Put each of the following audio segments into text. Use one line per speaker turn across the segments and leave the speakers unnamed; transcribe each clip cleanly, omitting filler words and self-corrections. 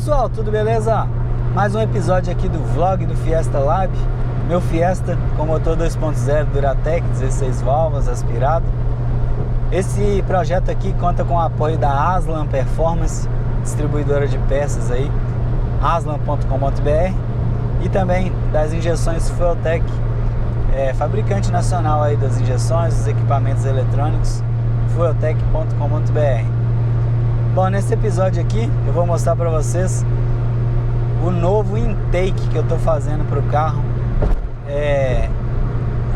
pessoal, tudo beleza? Mais um episódio aqui do vlog do Fiesta Lab. Meu Fiesta com motor 2.0 Duratec, 16 válvulas, aspirado. Esse projeto aqui conta com o apoio da Aslan Performance, distribuidora de peças aí, aslan.com.br, e também das injeções Fueltech, fabricante nacional aí das injeções, dos equipamentos eletrônicos, fueltech.com.br. Bom, nesse episódio aqui eu vou mostrar para vocês o novo intake que eu estou fazendo para o carro,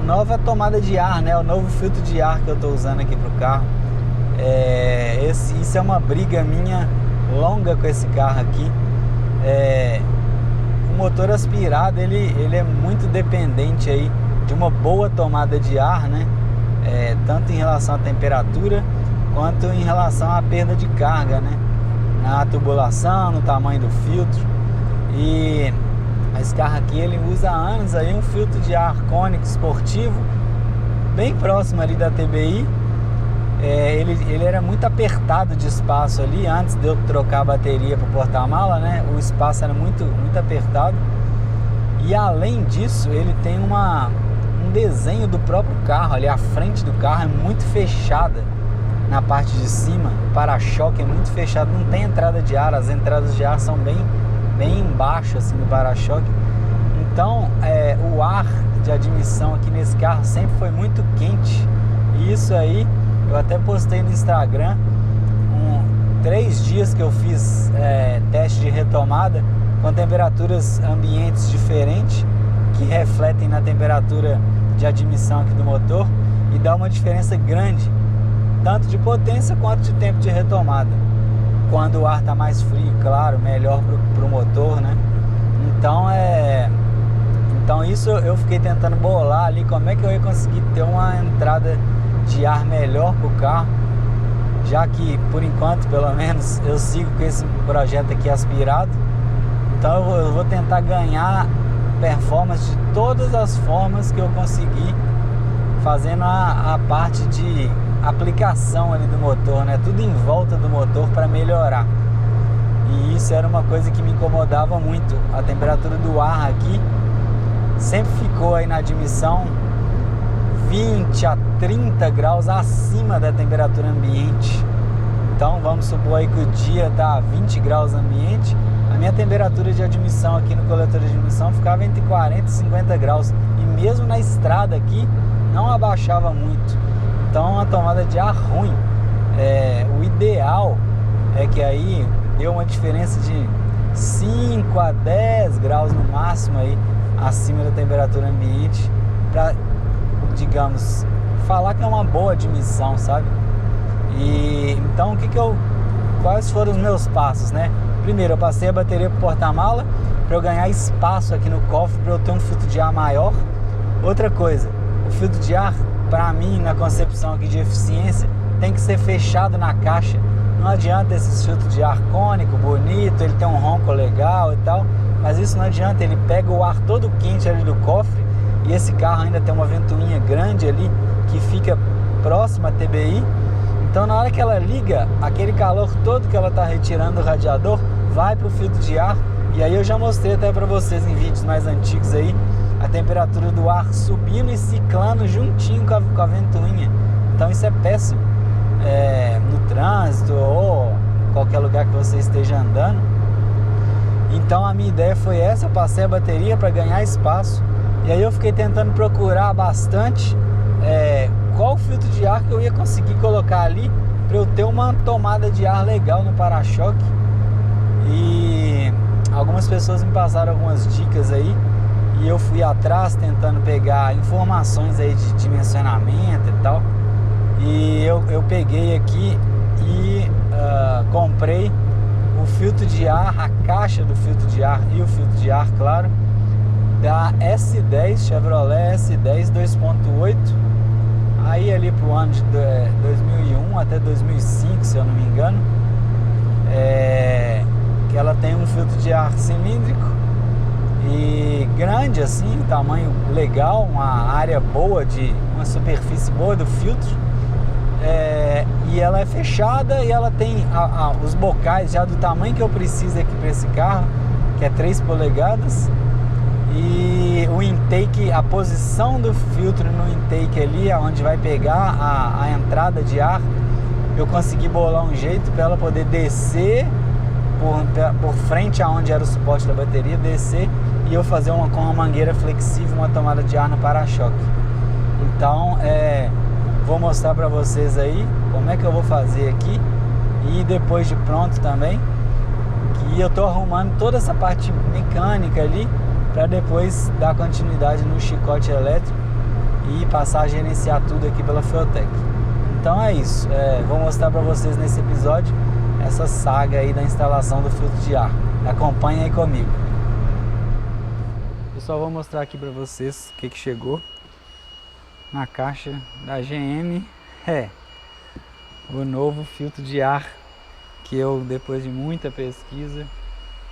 nova tomada de ar, né? O novo filtro de ar que eu estou usando aqui para o carro. Isso é uma briga minha longa com esse carro aqui. O motor aspirado ele é muito dependente aí de uma boa tomada de ar, né? Tanto em relação à temperatura quanto em relação à perda de carga, né? Na tubulação, no tamanho do filtro. E esse carro aqui ele usa há anos aí um filtro de ar cônico esportivo, bem próximo ali da TBI. Ele era muito apertado de espaço ali antes de eu trocar a bateria para o porta-mala, né? O espaço era muito apertado. E além disso, ele tem um desenho do próprio carro ali, a frente do carro é muito fechada na parte de cima, o para-choque é muito fechado, não tem entrada de ar, as entradas de ar são bem embaixo assim do para-choque. Então o ar de admissão aqui nesse carro sempre foi muito quente, e isso aí eu até postei no Instagram 3 dias que eu fiz teste de retomada com temperaturas ambientes diferentes que refletem na temperatura de admissão aqui do motor, e dá uma diferença grande tanto de potência quanto de tempo de retomada. Quando o ar está mais frio, claro, melhor para o motor, né? Então isso eu fiquei tentando bolar ali como é que eu ia conseguir ter uma entrada de ar melhor para o carro, já que por enquanto, pelo menos, eu sigo com esse projeto aqui aspirado. Então eu vou tentar ganhar performance de todas as formas que eu conseguir, fazendo a parte de aplicação ali do motor, né? Tudo em volta do motor para melhorar. E isso era uma coisa que me incomodava muito. A temperatura do ar aqui sempre ficou aí na admissão 20 a 30 graus acima da temperatura ambiente. Então vamos supor aí que o dia tá 20 graus ambiente, a minha temperatura de admissão aqui no coletor de admissão ficava entre 40 e 50 graus, e mesmo na estrada aqui não abaixava muito. Então a tomada de ar ruim. O ideal é que aí deu uma diferença de 5 a 10 graus no máximo aí acima da temperatura ambiente, para, digamos, falar que é uma boa admissão, sabe? E então quais foram os meus passos, né? Primeiro, eu passei a bateria pro porta-mala para eu ganhar espaço aqui no cofre, para eu ter um filtro de ar maior. Outra coisa, o filtro de ar, para mim, na concepção aqui de eficiência, tem que ser fechado na caixa. Não adianta esses filtros de ar cônico, bonito, ele tem um ronco legal e tal, mas isso não adianta, ele pega o ar todo quente ali do cofre, e esse carro ainda tem uma ventoinha grande ali, que fica próxima à TBI, então na hora que ela liga, aquele calor todo que ela está retirando do radiador, vai para o filtro de ar. E aí eu já mostrei até para vocês em vídeos mais antigos aí, a temperatura do ar subindo e ciclando juntinho com a ventoinha. Então isso é péssimo no trânsito ou qualquer lugar que você esteja andando. Então a minha ideia foi essa, eu passei a bateria para ganhar espaço, e aí eu fiquei tentando procurar bastante qual filtro de ar que eu ia conseguir colocar ali para eu ter uma tomada de ar legal no para-choque. E algumas pessoas me passaram algumas dicas aí, e eu fui atrás tentando pegar informações aí de dimensionamento e tal. E eu peguei aqui e comprei o filtro de ar, a caixa do filtro de ar e o filtro de ar, claro, da S10, Chevrolet S10 2.8, aí ali pro ano de 2001 até 2005, se eu não me engano, que ela tem um filtro de ar cilíndrico e grande assim, um tamanho legal, uma área boa, uma superfície boa do filtro, e ela é fechada e ela tem os bocais já do tamanho que eu preciso aqui para esse carro, que é 3 polegadas. E o intake, a posição do filtro no intake ali, onde vai pegar a entrada de ar, eu consegui bolar um jeito para ela poder descer por frente aonde era o suporte da bateria, descer e eu fazer com uma mangueira flexível uma tomada de ar no para-choque. Então vou mostrar para vocês aí como é que eu vou fazer aqui e depois de pronto também, que eu tô arrumando toda essa parte mecânica ali para depois dar continuidade no chicote elétrico e passar a gerenciar tudo aqui pela Feotec. Então é isso, vou mostrar para vocês nesse episódio essa saga aí da instalação do filtro de ar. Acompanha aí comigo. Pessoal, vou mostrar aqui para vocês o que chegou na caixa da GM. O novo filtro de ar que eu, depois de muita pesquisa,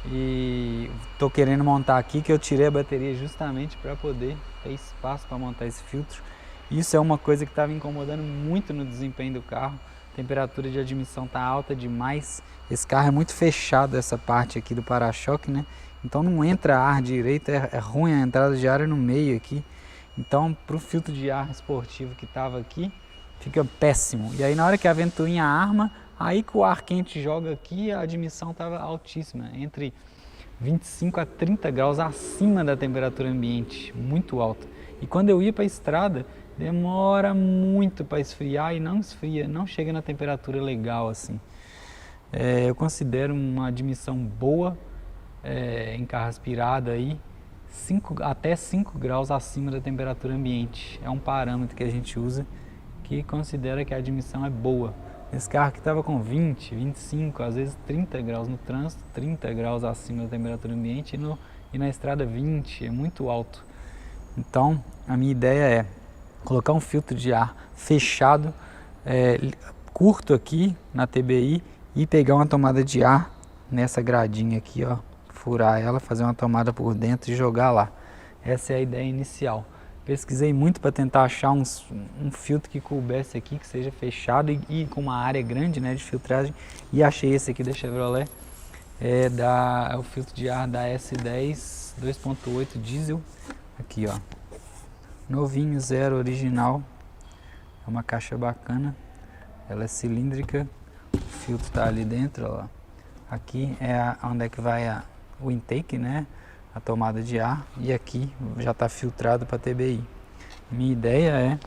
e tô querendo montar aqui, que eu tirei a bateria justamente para poder ter espaço para montar esse filtro. Isso é uma coisa que estava incomodando muito no desempenho do carro. A temperatura de admissão tá alta demais. Esse carro é muito fechado, essa parte aqui do para-choque, né? Então não entra ar direito, é ruim a entrada de ar no meio aqui. Então pro filtro de ar esportivo que tava aqui, fica péssimo. E aí na hora que a ventoinha arma, aí que o ar quente joga aqui, a admissão estava altíssima, entre 25 a 30 graus acima da temperatura ambiente, muito alta. E quando eu ia para a estrada, demora muito para esfriar e não esfria, não chega na temperatura legal assim. Eu considero uma admissão boa em carro aspirado aí, até 5 graus acima da temperatura ambiente. É um parâmetro que a gente usa que considera que a admissão é boa. Esse carro que estava com 20, 25, às vezes 30 graus no trânsito, 30 graus acima da temperatura ambiente e na estrada 20, é muito alto. Então, a minha ideia é colocar um filtro de ar fechado, curto aqui na TBI e pegar uma tomada de ar nessa gradinha aqui, ó, furar ela, fazer uma tomada por dentro e jogar lá. Essa é a ideia inicial. Pesquisei muito para tentar achar um filtro que coubesse aqui, que seja fechado e com uma área grande, né, de filtragem. E achei esse aqui da Chevrolet, é o filtro de ar da S10 2.8 diesel. Aqui, ó, novinho, zero, original. É uma caixa bacana, ela é cilíndrica, o filtro tá ali dentro, ó. Aqui é onde é que vai o intake, né? A tomada de ar, e aqui já está filtrado para TBI. Minha ideia é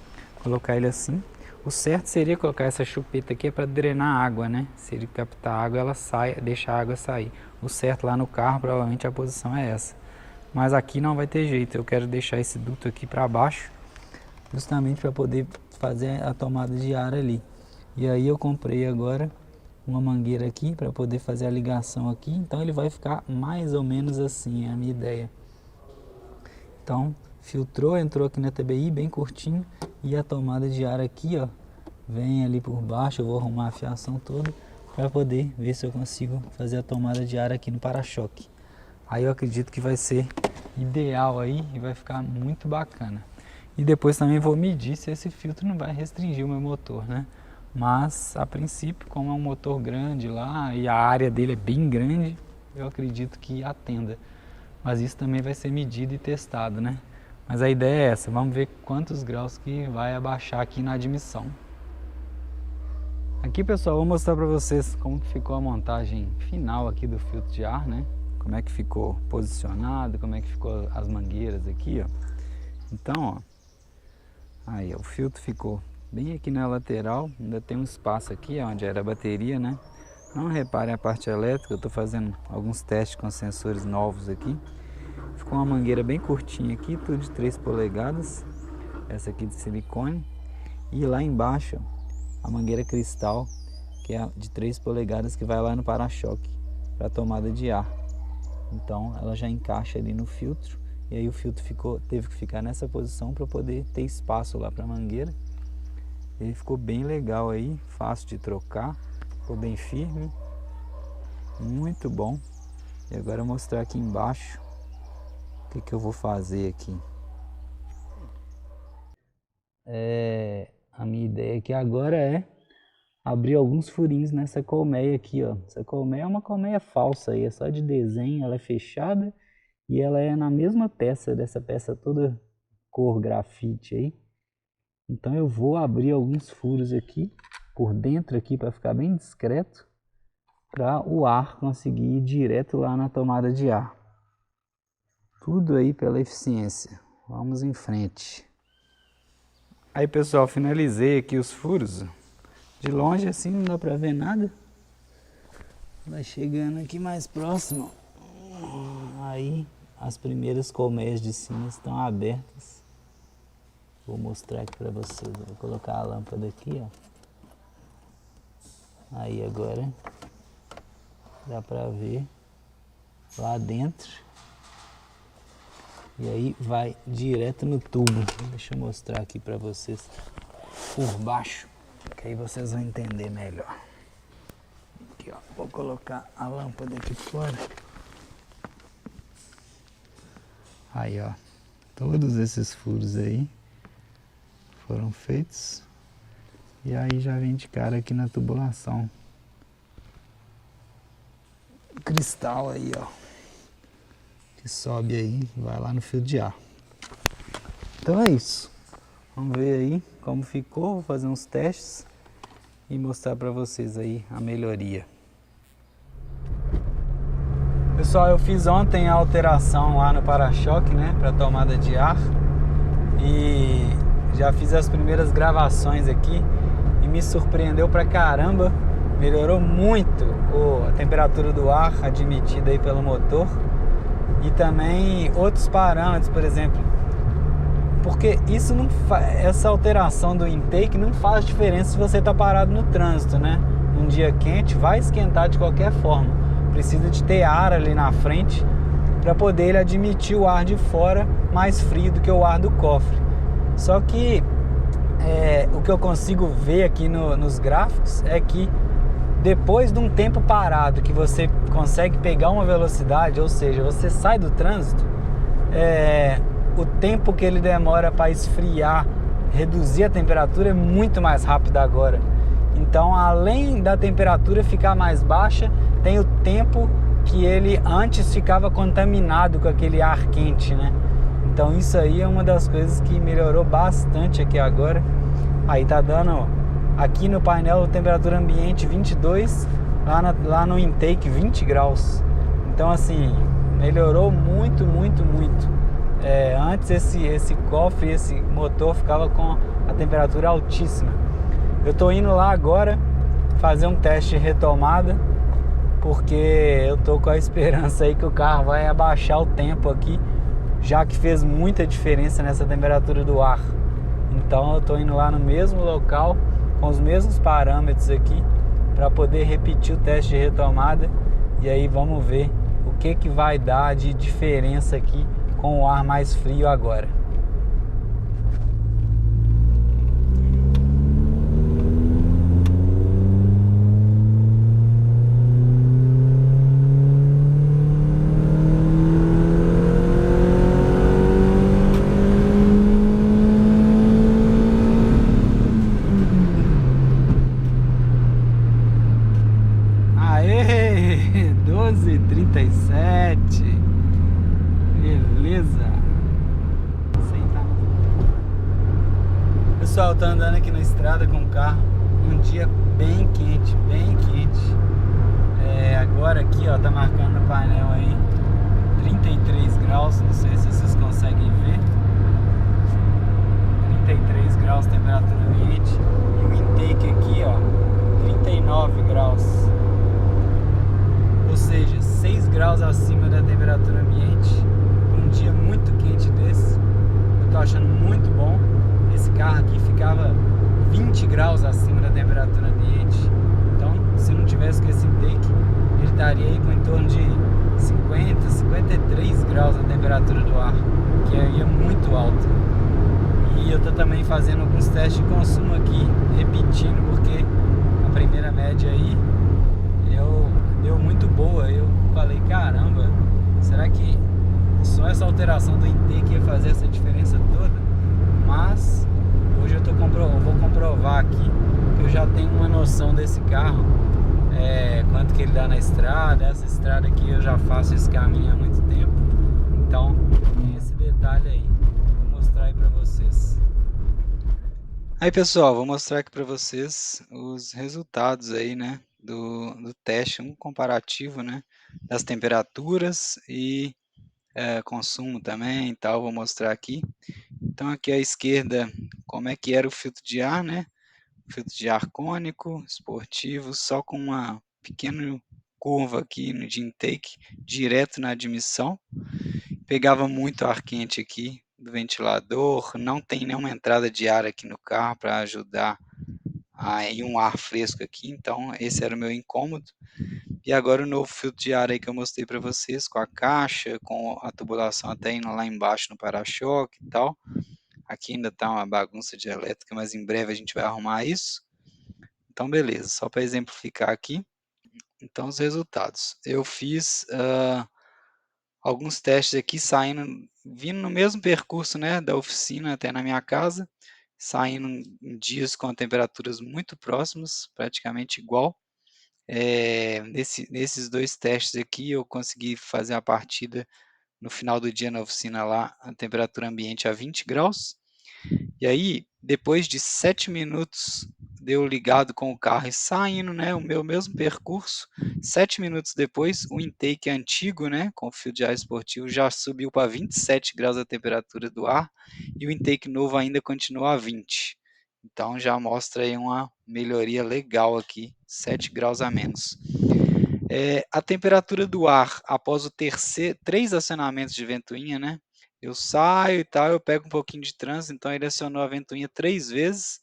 colocar ele assim. O certo seria colocar essa chupeta aqui para drenar a água, né? Se ele captar água, ela sai, deixa a água sair. O certo lá no carro, provavelmente a posição é essa. Mas aqui não vai ter jeito, eu quero deixar esse duto aqui para baixo, justamente para poder fazer a tomada de ar ali. E aí eu comprei agora uma mangueira aqui para poder fazer a ligação aqui, então ele vai ficar mais ou menos assim, é a minha ideia. Então filtrou, entrou aqui na TBI bem curtinho, e a tomada de ar aqui, ó, vem ali por baixo. Eu vou arrumar a fiação toda para poder ver se eu consigo fazer a tomada de ar aqui no para-choque. Aí eu acredito que vai ser ideal aí e vai ficar muito bacana. E depois também vou medir se esse filtro não vai restringir o meu motor, né? Mas a princípio, como é um motor grande lá e a área dele é bem grande, eu acredito que atenda. Mas isso também vai ser medido e testado, né? Mas a ideia é essa, vamos ver quantos graus que vai abaixar aqui na admissão. Aqui, pessoal, vou mostrar para vocês como que ficou a montagem final aqui do filtro de ar, né? Como é que ficou posicionado, como é que ficou as mangueiras aqui, ó. Então, ó, aí ó, o filtro ficou bem aqui na lateral, ainda tem um espaço aqui onde era a bateria, né? Não reparem a parte elétrica, eu estou fazendo alguns testes com sensores novos aqui. Ficou uma mangueira bem curtinha aqui, tudo de 3 polegadas, essa aqui de silicone. E lá embaixo, a mangueira cristal, que é de 3 polegadas, que vai lá no para-choque, para a tomada de ar. Então ela já encaixa ali no filtro, e aí o filtro teve que ficar nessa posição para poder ter espaço lá para a mangueira. Ele ficou bem legal aí, fácil de trocar, ficou bem firme, muito bom. E agora eu vou mostrar aqui embaixo o que eu vou fazer aqui. A minha ideia aqui agora é abrir alguns furinhos nessa colmeia aqui, ó. Essa colmeia é uma colmeia falsa aí, é só de desenho, ela é fechada e ela é na mesma peça, dessa peça toda cor grafite aí. Então eu vou abrir alguns furos aqui, por dentro aqui, para ficar bem discreto, para o ar conseguir ir direto lá na tomada de ar. Tudo aí pela eficiência. Vamos em frente. Aí pessoal, finalizei aqui os furos. De longe assim não dá pra ver nada. Vai chegando aqui mais próximo. Aí as primeiras colmeias de cima estão abertas. Vou mostrar aqui pra vocês. Vou colocar a lâmpada aqui, ó. Aí agora dá pra ver lá dentro. E aí vai direto no tubo. Deixa eu mostrar aqui pra vocês por baixo, que aí vocês vão entender melhor. Aqui, ó, vou colocar a lâmpada aqui fora. Aí, ó, todos esses furos aí foram feitos. E aí já vem de cara aqui na tubulação. Cristal aí, ó, que sobe aí, vai lá no fio de ar. Então é isso. Vamos ver aí como ficou, vou fazer uns testes e mostrar para vocês aí a melhoria. Pessoal, eu fiz ontem a alteração lá no para-choque, né, para tomada de ar, e já fiz as primeiras gravações aqui e me surpreendeu pra caramba. Melhorou muito a temperatura do ar admitida aí pelo motor e também outros parâmetros, por exemplo. Porque isso não essa alteração do intake não faz diferença se você está parado no trânsito, né? Num dia quente vai esquentar de qualquer forma. Precisa de ter ar ali na frente para poder ele admitir o ar de fora mais frio do que o ar do cofre. Só que o que eu consigo ver aqui nos gráficos é que depois de um tempo parado que você consegue pegar uma velocidade, ou seja, você sai do trânsito, o tempo que ele demora para esfriar, reduzir a temperatura é muito mais rápido agora. Então, além da temperatura ficar mais baixa, tem o tempo que ele antes ficava contaminado com aquele ar quente, né? Então isso aí é uma das coisas que melhorou bastante aqui agora. Aí tá dando aqui no painel temperatura ambiente 22, lá no intake 20 graus. Então assim, melhorou muito, muito, muito. Antes esse cofre, esse motor ficava com a temperatura altíssima. Eu tô indo lá agora fazer um teste de retomada, porque eu tô com a esperança aí que o carro vai abaixar o tempo aqui, já que fez muita diferença nessa temperatura do ar. Então eu tô indo lá no mesmo local, com os mesmos parâmetros aqui, para poder repetir o teste de retomada. E aí vamos ver o que vai dar de diferença aqui com o ar mais frio agora. Aê, 12h37. Beleza. Pessoal, tô andando aqui na estrada com o carro, um dia bem quente, bem quente. Agora aqui, ó, tá marcando no painel aí 33 graus, não sei se vocês conseguem ver. 33 graus temperatura ambiente e o intake aqui, ó, 39 graus. Ou seja, 6 graus acima da temperatura ambiente. Um dia muito quente desse, eu tô achando muito bom. Esse carro aqui ficava 20 graus acima da temperatura ambiente. Então, se não tivesse com esse intake, ele estaria aí com em torno de 50, 53 graus a temperatura do ar, que aí é muito alta. E eu tô também fazendo alguns testes de consumo aqui, repetindo, porque a primeira média aí deu muito boa. Eu falei, caramba, será que só essa alteração do intake ia fazer essa diferença toda? Mas hoje eu vou comprovar noção desse carro, quanto que ele dá na estrada. Essa estrada aqui eu já faço esse caminho há muito tempo, então tem esse detalhe aí. Vou mostrar aí para vocês. Aí pessoal, vou mostrar aqui para vocês os resultados aí, né, do teste, um comparativo, né, das temperaturas e consumo também e tal. Vou mostrar aqui. Então aqui à esquerda, como é que era o filtro de ar, né? Filtro de ar cônico, esportivo, só com uma pequena curva aqui de intake, direto na admissão. Pegava muito ar quente aqui do ventilador, não tem nenhuma entrada de ar aqui no carro para ajudar a ir um ar fresco aqui, então esse era o meu incômodo. E agora o novo filtro de ar aí que eu mostrei para vocês, com a caixa, com a tubulação até indo lá embaixo no para-choque e tal. Aqui ainda está uma bagunça de elétrica, mas em breve a gente vai arrumar isso. Então, beleza, só para exemplificar aqui. Então, os resultados. Eu fiz alguns testes aqui, vindo no mesmo percurso, né, da oficina até na minha casa, saindo em dias com temperaturas muito próximas, praticamente igual. Nesses dois testes aqui, eu consegui fazer a partida no final do dia na oficina lá, a temperatura ambiente a 20 graus. E aí, depois de 7 minutos de eu ligado com o carro e saindo, né, o meu mesmo percurso, 7 minutos depois, o intake antigo, né, com o fio de ar esportivo, já subiu para 27 graus a temperatura do ar e o intake novo ainda continua a 20. Então já mostra aí uma melhoria legal aqui, 7 graus a menos. A temperatura do ar após o terceiro, 3 acionamentos de ventoinha, né? Eu saio e tal, eu pego um pouquinho de trânsito, então ele acionou a ventoinha 3 vezes.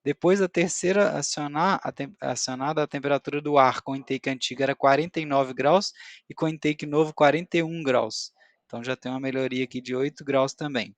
Depois da terceira acionada, a temperatura do ar com o intake antigo era 49 graus e com o intake novo 41 graus. Então já tem uma melhoria aqui de 8 graus também.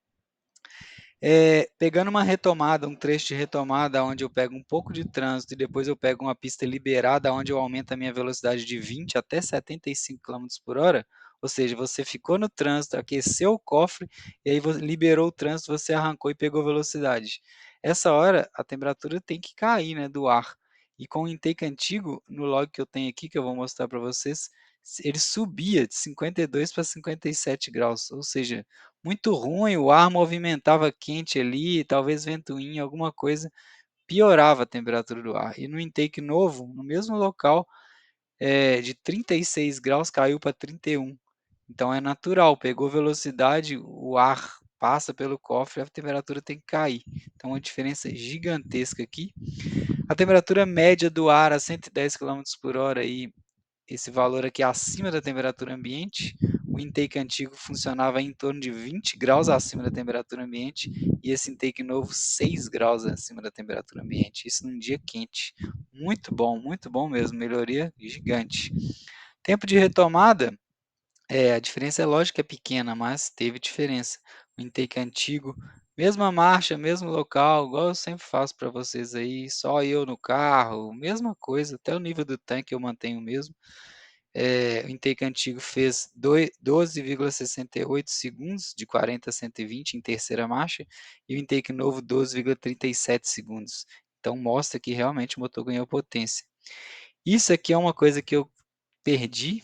Pegando uma retomada, um trecho de retomada, onde eu pego um pouco de trânsito e depois eu pego uma pista liberada, onde eu aumento a minha velocidade de 20 até 75 km por hora, ou seja, você ficou no trânsito, aqueceu o cofre, e aí liberou o trânsito, você arrancou e pegou velocidade. Essa hora, a temperatura tem que cair, né, do ar. E com o intake antigo, no log que eu tenho aqui, que eu vou mostrar para vocês, ele subia de 52 para 57 graus, ou seja, muito ruim, o ar movimentava quente ali, talvez ventoinha, alguma coisa, piorava a temperatura do ar. E no intake novo, no mesmo local, de 36 graus caiu para 31. Então é natural, pegou velocidade, o ar passa pelo cofre, a temperatura tem que cair. Então uma diferença gigantesca aqui. A temperatura média do ar a 110 km por hora aí, esse valor aqui é acima da temperatura ambiente. O intake antigo funcionava em torno de 20 graus acima da temperatura ambiente e esse intake novo 6 graus acima da temperatura ambiente. Isso num dia quente. Muito bom mesmo, melhoria gigante. Tempo de retomada, a diferença é lógica, é pequena, mas teve diferença. O intake antigo, mesma marcha, mesmo local, igual eu sempre faço para vocês aí, só eu no carro, mesma coisa, até o nível do tanque eu mantenho o mesmo. O intake antigo fez 12,68 segundos, de 40 a 120 em terceira marcha, e o intake novo 12,37 segundos. Então mostra que realmente o motor ganhou potência. Isso aqui é uma coisa que eu perdi,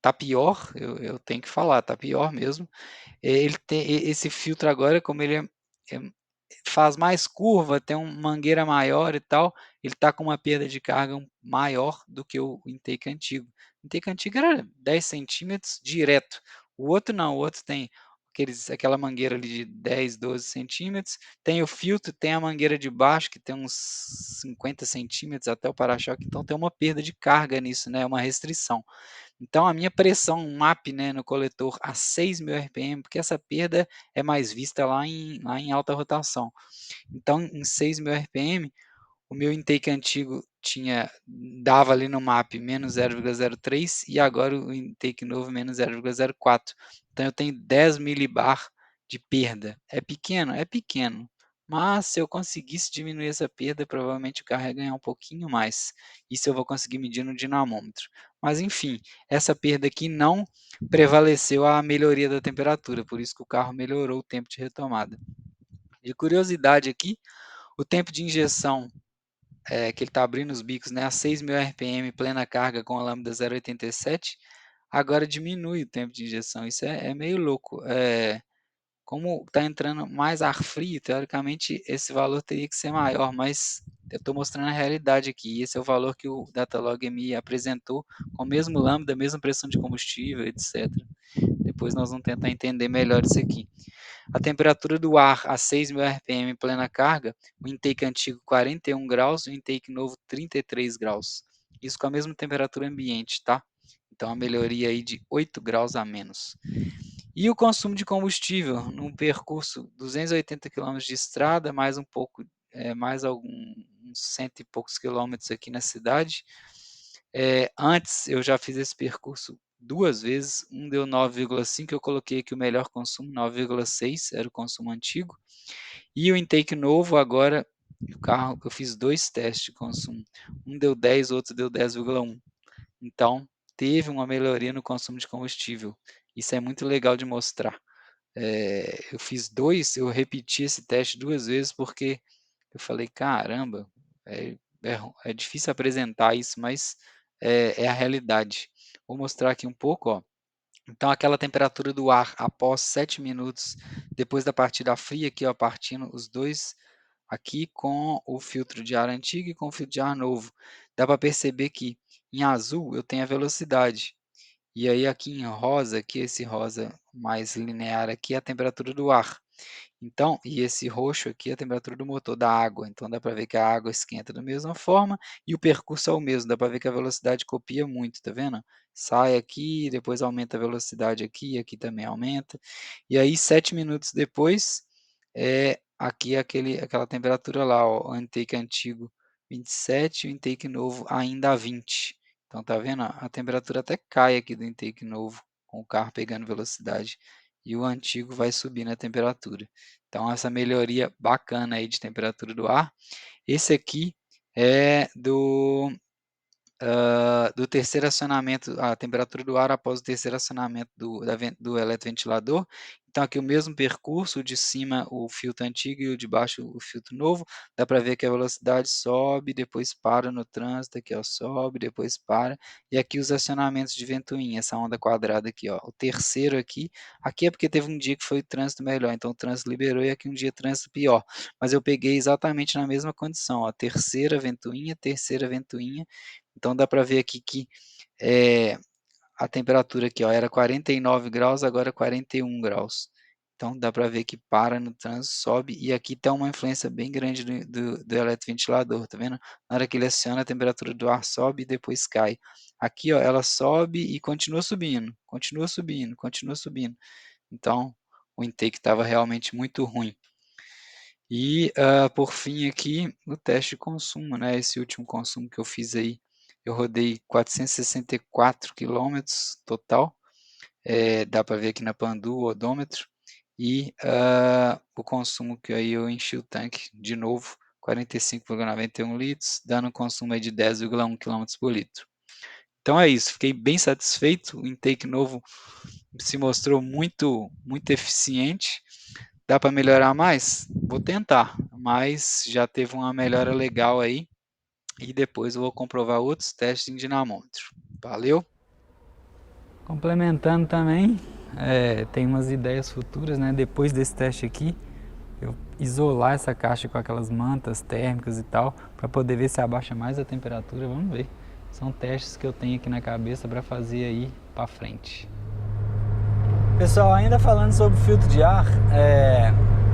tá pior, eu tenho que falar, tá pior mesmo. Ele tem esse filtro agora, como ele é faz mais curva, tem uma mangueira maior e tal, ele está com uma perda de carga maior do que o intake antigo. O intake antigo era 10 centímetros direto, o outro não, o outro tem aquela mangueira ali de 10, 12 centímetros, tem o filtro, tem a mangueira de baixo que tem uns 50 centímetros até o para-choque, então tem uma perda de carga nisso, né, uma restrição. Então a minha pressão MAP, né, no coletor a 6.000 RPM, porque essa perda é mais vista lá em alta rotação. Então em 6.000 RPM, o meu intake antigo dava ali no MAP menos 0,03 e agora o intake novo menos 0,04. Então eu tenho 10 milibar de perda. É pequeno? É pequeno. Mas se eu conseguisse diminuir essa perda, provavelmente o carro ia ganhar um pouquinho mais. Isso eu vou conseguir medir no dinamômetro. Mas enfim, essa perda aqui não prevaleceu a melhoria da temperatura, por isso que o carro melhorou o tempo de retomada. De curiosidade aqui, o tempo de injeção
que ele está abrindo os bicos, né, a 6.000 RPM, plena carga com a lambda 0,87, agora diminui o tempo de injeção. Isso é meio louco. Como está entrando mais ar frio, teoricamente esse valor teria que ser maior, mas eu estou mostrando a realidade aqui. Esse é o valor que o Datalog me apresentou, com o mesmo lambda, a mesma pressão de combustível, etc. Depois nós vamos tentar entender melhor isso aqui. A temperatura do ar a 6.000 RPM em plena carga, o intake antigo 41 graus, o intake novo 33 graus. Isso com a mesma temperatura ambiente, tá? Então a melhoria aí de 8 graus a menos. E o consumo de combustível num percurso 280 km de estrada, mais um pouco, mais uns cento e poucos quilômetros aqui na cidade. Antes eu já fiz esse percurso 2 vezes, um deu 9,5, eu coloquei aqui o melhor consumo, 9,6 era o consumo antigo. E o intake novo agora, o carro, eu fiz 2 testes de consumo, um deu 10, outro deu 10,1. Então, teve uma melhoria no consumo de combustível. Isso é muito legal de mostrar. Eu repeti esse teste 2 vezes porque eu falei, caramba, é difícil apresentar isso, mas é a realidade. Vou mostrar aqui um pouco, ó. Então, aquela temperatura do ar após 7 minutos depois da partida fria, aqui, ó, partindo os dois aqui com o filtro de ar antigo e com o filtro de ar novo. Dá para perceber que em azul eu tenho a velocidade. E aí aqui em rosa, aqui esse rosa mais linear aqui é a temperatura do ar. Então, e esse roxo aqui é a temperatura do motor, da água. Então dá para ver que a água esquenta da mesma forma e o percurso é o mesmo. Dá para ver que a velocidade copia muito, tá vendo? Sai aqui, depois aumenta a velocidade aqui, aqui também aumenta. E aí 7 minutos depois, aqui aquela temperatura lá, ó, o intake antigo 27, o intake novo ainda a 20. Então tá vendo? A temperatura até cai aqui do intake novo, com o carro pegando velocidade. E o antigo vai subir na temperatura. Então essa melhoria bacana aí de temperatura do ar. Esse aqui é do terceiro acionamento, a temperatura do ar após o terceiro acionamento do eletroventilador. Então aqui o mesmo percurso, o de cima o filtro antigo e o de baixo o filtro novo. Dá para ver que a velocidade sobe, depois para no trânsito, aqui ó, sobe, depois para. E aqui os acionamentos de ventoinha, essa onda quadrada aqui, ó. O terceiro aqui é porque teve um dia que foi o trânsito melhor, então o trânsito liberou e aqui um dia trânsito pior. Mas eu peguei exatamente na mesma condição, ó, terceira ventoinha, então dá para ver aqui que a temperatura aqui, ó, era 49 graus, agora 41 graus. Então dá para ver que para no trânsito, sobe, e aqui tem uma influência bem grande do eletroventilador, tá vendo? Na hora que ele aciona, a temperatura do ar sobe e depois cai. Aqui, ó, ela sobe e continua subindo, continua subindo, continua subindo. Então o intake estava realmente muito ruim. E por fim aqui, o teste de consumo, né? Esse último consumo que eu fiz aí, eu rodei 464 quilômetros total, dá para ver aqui na Pandu o odômetro, e o consumo que aí eu enchi o tanque de novo, 45,91 litros, dando um consumo aí de 10,1 km por litro. Então é isso, fiquei bem satisfeito, o intake novo se mostrou muito, muito eficiente. Dá para melhorar mais? Vou tentar, mas já teve uma melhora legal aí e depois eu vou comprovar outros testes em dinamômetro. Valeu?
Complementando também, tem umas ideias futuras, né? Depois desse teste aqui, eu isolar essa caixa com aquelas mantas térmicas e tal, para poder ver se abaixa mais a temperatura. Vamos ver. São testes que eu tenho aqui na cabeça para fazer aí para frente. Pessoal, ainda falando sobre filtro de ar,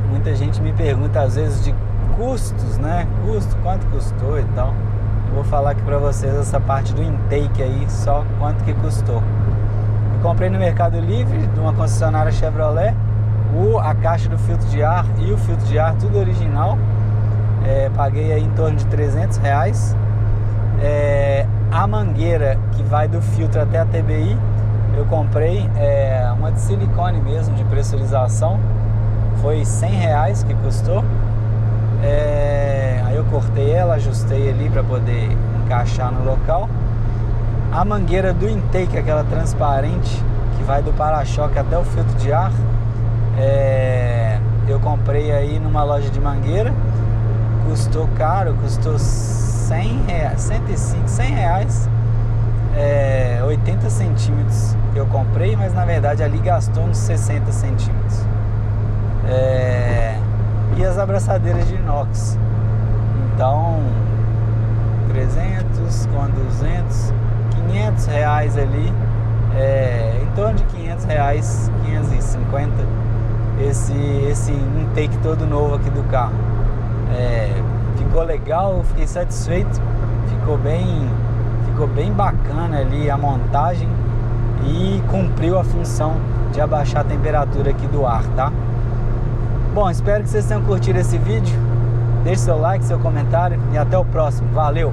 muita gente me pergunta às vezes de custos, né? Quanto custou e tal. Eu vou falar aqui para vocês essa parte do intake aí, só quanto que custou. Eu comprei no Mercado Livre, de uma concessionária Chevrolet, a caixa do filtro de ar e o filtro de ar, tudo original. Paguei aí em torno de R$300. A mangueira que vai do filtro até a TBI, eu comprei uma de silicone mesmo, de pressurização, foi R$100 que custou. Aí eu cortei ela, ajustei ali para poder encaixar no local. A mangueira do intake, aquela transparente, que vai do para-choque até o filtro de ar, eu comprei aí numa loja de mangueira, custou caro, custou 100 reais, 105, 100 reais, 80 centímetros que eu comprei, mas na verdade ali gastou uns 60 centímetros. E as abraçadeiras de inox, então 300 com 200, 500 reais ali, em torno de 500 reais, 550, esse intake todo novo aqui do carro. Ficou legal, fiquei satisfeito, ficou bem bacana ali a montagem e cumpriu a função de abaixar a temperatura aqui do ar, tá? Bom, espero que vocês tenham curtido esse vídeo. Deixe seu like, seu comentário e até o próximo. Valeu!